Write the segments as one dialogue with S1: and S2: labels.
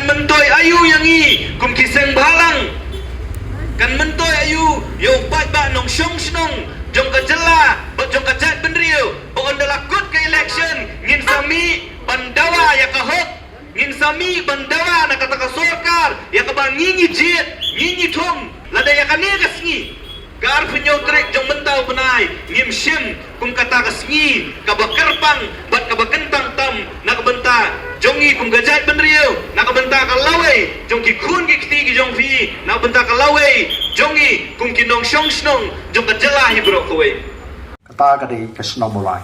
S1: mentoy ayu yang i kum kiseng balang kan mentoy ayu yo pat ba nong syong snong jong ka jela jong ka jat benriu on dalakut ke election ngin sami bandawa ya ka hok ngin sami bandawa na kata ka sorkar ya ka ba ngingi jit ngingi thum lada ya ka ne ka sngi gar penyo trek jong mentau benai ngim sim kum kata ka sngi ka ba kerpang bat ka ba kentang tam na ka benta jongi kum gajat benriu na ka benta ka lawe jong ki khun ki kti ki jong fi na benta ka lawe jongi kum ki nong shong snong jong ka jela hi bro kowe
S2: kata ka di ka sno mulai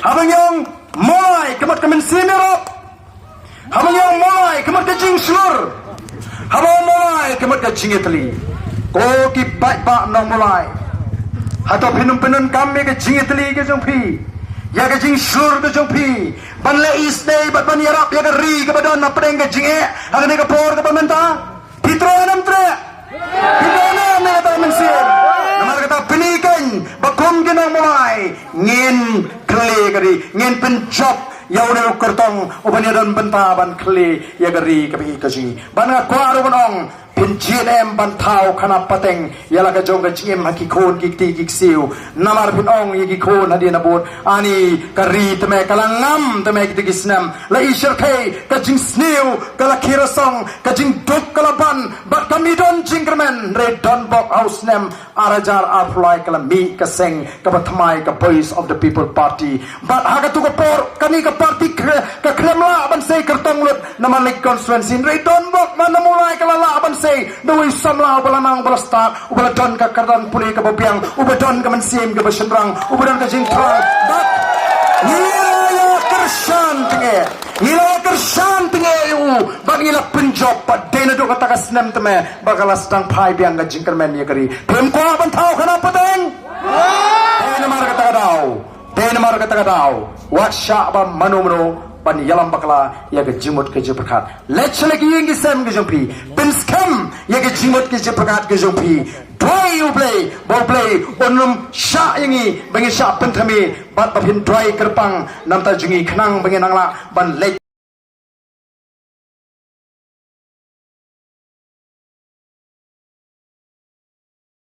S2: habang yung mulai kemat ka mensimero habang yung mulai kemat ka jing slur habang mulai kemat ka jing itli ko ki bai ba nong mulai hato pinum pinun kami ka jing itli ka jong pi ya ka jing slur ka jong pi ban le isday bat ban yarap ya ka ri ka badon na preng ka jing e hagan ka por ka pamenta pitro nam tre pitro nam me ta mensim namar kata pinikan bakum ginang mulai ngin kle kari ngin penjob yaudel kertong ubanidan bentaban kle ya gari kapi kaji bana kwaru bonong pinjinem bantau kana pateng yala ka jong ka jim hakikon kikti kiksiu namar pinong yikikon hadi nabut ani kari teme kalangam teme kitikisnam la ishar kai ka jing sniu kala kirasong ka jing dok kalaban bat kami don jingkermen red don bok house nem arajar aflai kala mi kaseng ka batmai ka voice of the people party bat hagatu ka por kani ka party ka kremla ban sei kertong lut namalik constituency red don bok manamulai kala la ban dawai samla ubalanang ubalastak ubaladon ka kardan puli ka babiang ubadon ka mansim ka basendrang ubadon ka jingtrang dat nilaya kersan tinge yu bagila penjob padena do kata kasnem teme bagalas tang pai biang ka jingkermen ya kari pem ko bantau kana pateng dena mar kata kadau wat sha ba manu pan yalam bakla ya ke jimut ke jeprakat lechle ki yengi sem ke jompi bin scam ya ke jimut ke jeprakat ke jompi doi ublay bo play onum sha yengi bangi sha pentami bat papin doi kerpang nam ta jungi khnang bangi nangla ban lech